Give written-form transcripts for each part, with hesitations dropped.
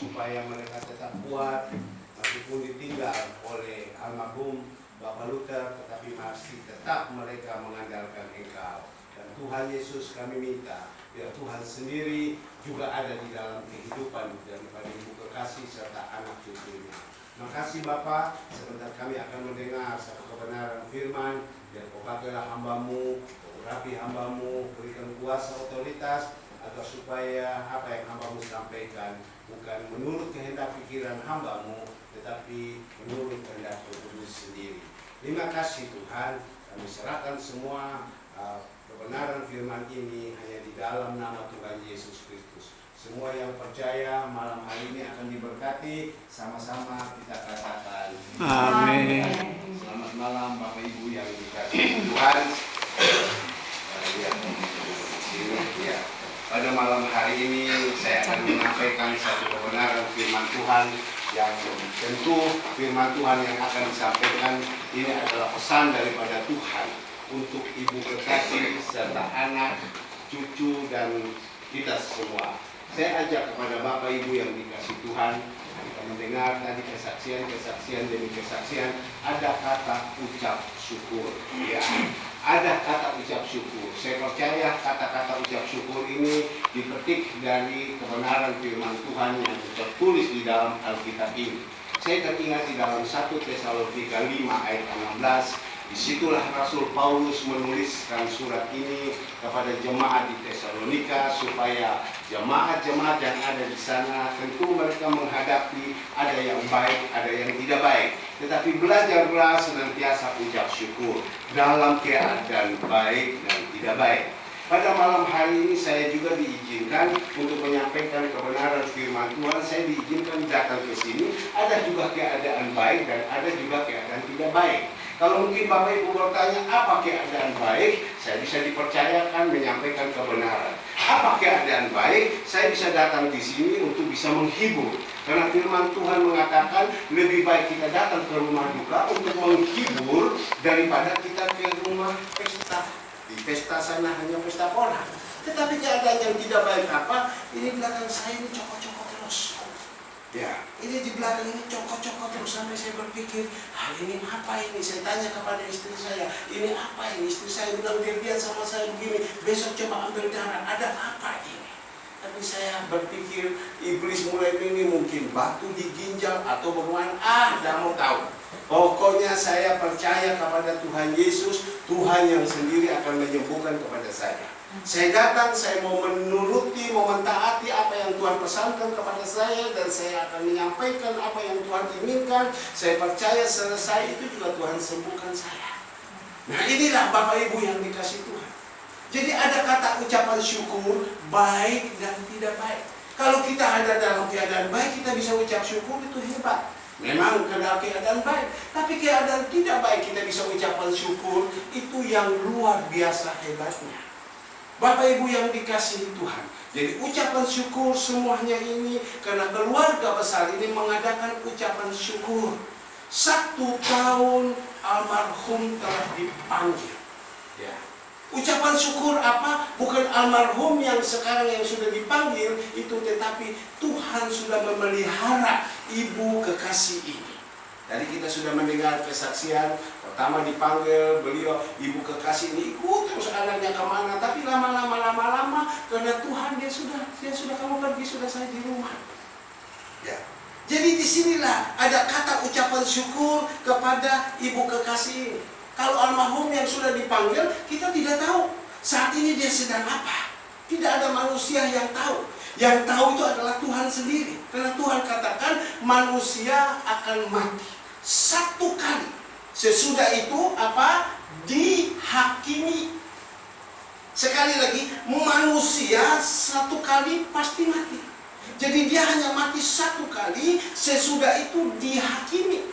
supaya mereka tetap kuat meskipun ditinggal oleh almarhum Bapak Luther, tetapi masih tetap mereka mengandalkan Engkau. Dan Tuhan Yesus, kami minta biar Tuhan sendiri juga ada di dalam kehidupan daripada Ibu Kekasih serta anak cucunya. Makasih Bapak, sebentar kami akan mendengar satu kebenaran firman. Biar Kau pakailah hamba-Mu, Kau urapi hamba-Mu, berikan kuasa otoritas, agar supaya apa yang hamba-Mu sampaikan bukan menurut kehendak pikiran hamba-Mu, tetapi menurut kehendak Roh Kudus sendiri. Terima kasih Tuhan, kami serahkan semua kebenaran firman ini hanya di dalam nama Tuhan Yesus Kristus. Semua yang percaya malam hari ini akan diberkati, sama-sama kita katakan Amin. Selamat malam Bapak Ibu yang dikasihi Tuhan. Ya. Pada malam hari ini saya akan menyampaikan satu kebenaran firman Tuhan yang tentu firman Tuhan yang akan disampaikan ini adalah pesan daripada Tuhan untuk Ibu Kekasih serta anak, cucu dan kita semua. Saya ajak kepada Bapak Ibu yang dikasih Tuhan, kita mendengar tadi kesaksian demi kesaksian, ada kata ucap syukur. Ya, ada kata ucap syukur. Saya percaya kata-kata ucap syukur ini dipetik dari kebenaran firman Tuhan yang tertulis di dalam Alkitab ini. Saya teringat di dalam 1 Tesalonika 5 ayat 16. Disitulah Rasul Paulus menuliskan surat ini kepada jemaat di Tesalonika supaya jemaat-jemaat yang ada di sana tentu mereka menghadapi ada yang baik, ada yang tidak baik. Tetapi belajarlah senantiasa ucap syukur dalam keadaan baik dan tidak baik. Pada malam hari ini saya juga diizinkan untuk menyampaikan kebenaran firman Tuhan. Saya diizinkan datang ke sini. Ada juga keadaan baik dan ada juga keadaan tidak baik. Kalau mungkin Bapak Ibu bertanya apa keadaan baik, saya bisa dipercayakan menyampaikan kebenaran. Apa keadaan baik, saya bisa datang di sini untuk bisa menghibur. Karena firman Tuhan mengatakan lebih baik kita datang ke rumah duka untuk menghibur daripada kita ke rumah pesta. Di pesta sana hanya pesta orang. Tetapi keadaan yang tidak baik apa? Ini belakang saya ini cokok-cokok terus. Ya, ini di belakang ini cokok-cokok terus sampai saya berpikir, ini apa ini? Saya tanya kepada istri saya, ini apa ini? Istri saya bilang, dia lihat sama saya begini, besok coba ambil darah, ada apa ini? Tapi saya berpikir, iblis mulai ini mungkin batu di ginjal atau bagaimana, tidak mau tahu. Pokoknya saya percaya kepada Tuhan Yesus, Tuhan yang sendiri akan menyembuhkan kepada saya. Saya datang, saya mau menuruti, mau mentaati apa yang Tuhan pesankan kepada saya, dan saya akan menyampaikan apa yang Tuhan inginkan. Saya percaya selesai itu juga Tuhan sembuhkan saya. Nah inilah Bapak Ibu yang dikasih Tuhan. Jadi ada kata ucapan syukur, baik dan tidak baik. Kalau kita ada dalam keadaan baik, kita bisa ucap syukur, itu hebat. Memang kena keadaan baik, tapi keadaan tidak baik kita bisa ucapan syukur, itu yang luar biasa hebatnya. Bapak Ibu yang dikasihi Tuhan, jadi ucapan syukur semuanya ini karena keluarga besar ini mengadakan ucapan syukur. 1 tahun almarhum telah dipanggil. Ya. Ucapan syukur apa? Bukan almarhum yang sekarang yang sudah dipanggil itu, tetapi Tuhan sudah memelihara Ibu Kekasih ini. Tadi kita sudah mendengar kesaksian, pertama dipanggil beliau, Ibu Kekasih ini ikut terus anaknya kemana, tapi lama-lama karena Tuhan dia sudah kamu pergi, sudah saya di rumah. Ya. Jadi disinilah ada kata ucapan syukur kepada Ibu Kekasih ini. Kalau almarhum yang sudah dipanggil, kita tidak tahu saat ini dia sedang apa. Tidak ada manusia yang tahu. Yang tahu itu adalah Tuhan sendiri. Karena Tuhan katakan manusia akan mati satu kali. Sesudah itu apa? Dihakimi. Sekali lagi, manusia satu kali pasti mati. Jadi dia hanya mati satu kali, sesudah itu dihakimi.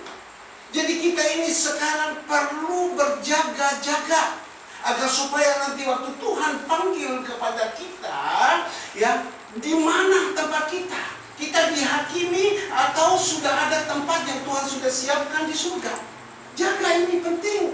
Jadi kita ini sekarang perlu berjaga-jaga agar supaya nanti waktu Tuhan panggil kepada kita, ya, di mana tempat kita? Kita dihakimi atau sudah ada tempat yang Tuhan sudah siapkan di surga? Jaga, ini penting.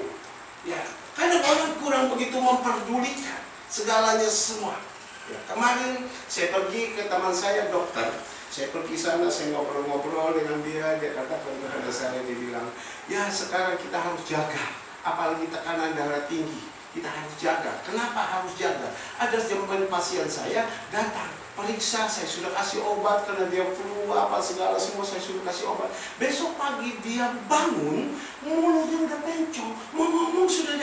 Ya, kadang orang kurang begitu memperdulikan segalanya semua. Ya, kemarin saya pergi ke teman saya dokter. Saya pergi sana, saya ngobrol-ngobrol dengan dia katakan kepada saya, dia bilang, ya sekarang kita harus jaga, apalagi tekanan darah tinggi, kita harus jaga. Kenapa harus jaga? Ada zaman pasien saya datang, periksa, saya sudah kasih obat karena dia flu, apa segala semua saya sudah kasih obat. Besok pagi dia bangun, mulutnya udah pencong, mau ngomong sudah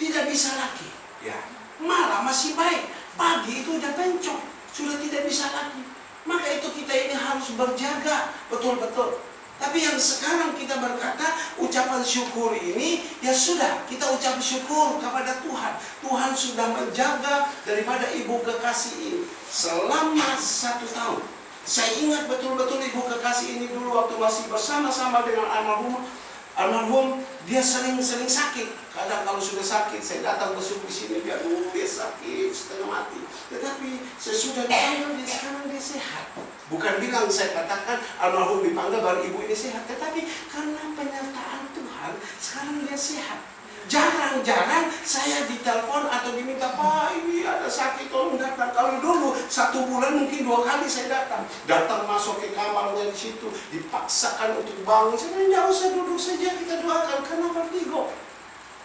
tidak bisa lagi. Ya, malah masih baik, pagi itu udah pencong, sudah tidak bisa lagi. Maka itu kita ini harus berjaga betul-betul. Tapi yang sekarang kita berkata ucapan syukur ini, ya sudah, kita ucap syukur kepada Tuhan. Tuhan sudah menjaga daripada ibu kekasih ini selama 1 tahun. Saya ingat betul-betul ibu kekasih ini dulu waktu masih bersama-sama dengan almarhum, dia sering sakit. Kadang kalau sudah sakit, saya datang besuk di sini, dia sakit setengah mati. Tetapi sesudah dipanggil, sekarang dia sehat. Bukan bilang saya katakan almarhum dipanggil baru ibu ini sehat, tetapi karena penyertaan Tuhan, sekarang dia sehat. Jarang-jarang saya ditelepon atau diminta, Pak ini ada sakit tolong datang. Kalau dulu 1 bulan mungkin 2 kali saya datang masuk ke kamarnya di situ, dipaksakan untuk bangun. Saya bilang, nggak usah duduk saja, kita doakan karena vertigo.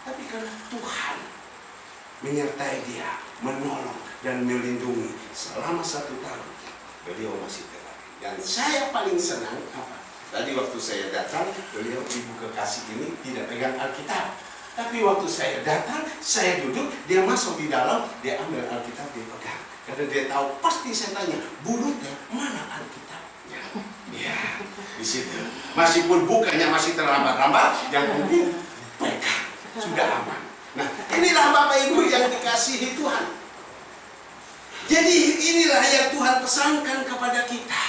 Tapi karena Tuhan menyertai dia, menolong dan melindungi selama 1 tahun, beliau masih tetap. Dan saya paling senang apa? Tadi waktu saya datang, beliau ibu kekasih ini tidak pegang Alkitab. Tapi waktu saya datang, saya duduk, dia masuk di dalam, dia ambil Alkitab, dia pegang. Karena dia tahu, pasti saya tanya, bulutnya mana Alkitabnya? Ya, di situ. Meskipun bukanya masih terlambat-lambat, yang penting pegang, sudah aman. Nah, inilah Bapak Ibu yang dikasihi Tuhan. Jadi inilah yang Tuhan pesankan kepada kita.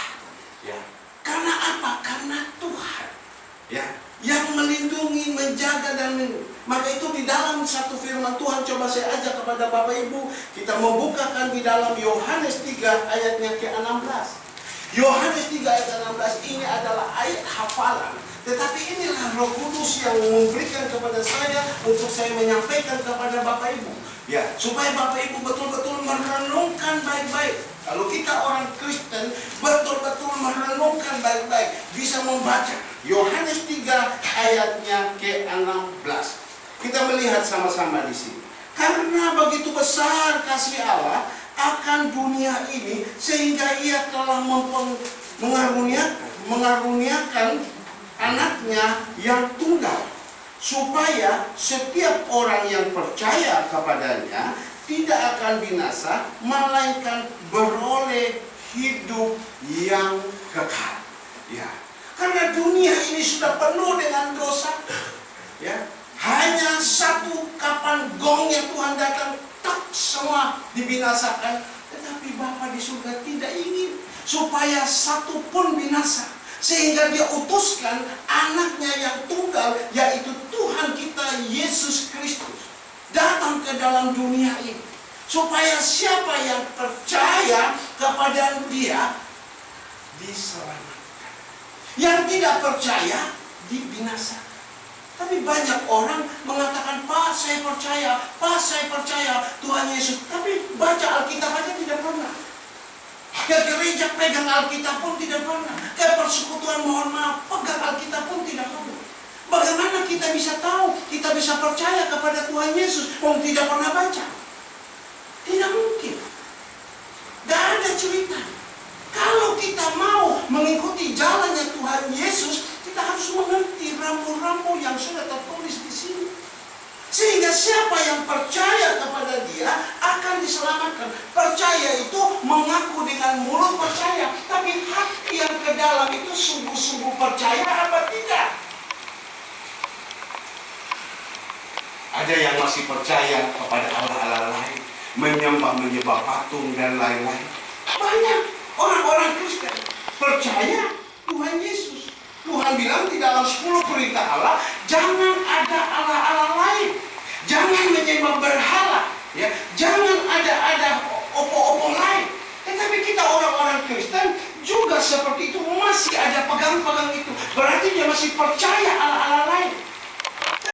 Ya, karena apa? Karena Tuhan. Ya, yang melindungi, menjaga dan melindungi. Maka itu di dalam satu firman Tuhan, coba saya ajak kepada Bapak Ibu, kita membukakan di dalam Yohanes 3 ayatnya ke-16. Yohanes 3 ayat 16 ini adalah ayat hafalan. Tetapi inilah Roh Kudus yang memberikan kepada saya untuk saya menyampaikan kepada Bapak Ibu. Ya, supaya Bapak Ibu betul-betul merenungkan baik-baik. Kalau kita orang Kristen betul-betul merenungkan baik-baik, bisa membaca Yohanes 3 ayatnya ke-16. Kita melihat sama-sama di sini. Karena begitu besar kasih Allah akan dunia ini, sehingga ia telah mengaruniakan anaknya yang tunggal, supaya setiap orang yang percaya kepadanya tidak akan binasa, melainkan beroleh hidup yang kekal. Ya, karena dunia ini sudah penuh dengan dosa. Ya, hanya satu kapan gongnya Tuhan datang, tak semua dibinasakan. Tetapi Bapa di surga tidak ingin supaya satu pun binasa, sehingga dia utuskan anaknya yang tunggal, yaitu Tuhan kita Yesus Kristus, datang ke dalam dunia ini, supaya siapa yang percaya kepada dia diselamatkan. Yang tidak percaya dibinasakan. Tapi banyak orang mengatakan, Pak saya percaya Tuhan Yesus. Tapi baca Alkitab aja tidak pernah. Ke gereja pegang Alkitab pun tidak pernah. Ke persekutuan mohon maaf pegang Alkitab pun tidak pernah. Bagaimana kita bisa tahu, kita bisa percaya kepada Tuhan Yesus kalau tidak pernah baca? Tidak mungkin. Tidak ada cerita. Kalau kita mau mengikuti jalannya Tuhan Yesus, kita harus mengerti rambu-rambu yang sudah tertulis di sini. Sehingga siapa yang percaya kepada dia akan diselamatkan. Percaya itu mengaku dengan mulut percaya, tapi hati yang ke dalam itu sungguh-sungguh percaya apa tidak? Ada yang masih percaya kepada Allah-Allah lain, menyembah patung dan lain-lain. Banyak orang-orang Kristen percaya Tuhan Yesus. Tuhan bilang di dalam 10 perintah Allah, jangan ada Allah-Allah lain, jangan menyembah berhala, ya, jangan ada opo-opo lain. Tetapi kita orang-orang Kristen juga seperti itu, masih ada pegang-pegang itu. Berarti dia masih percaya Allah-Allah lain.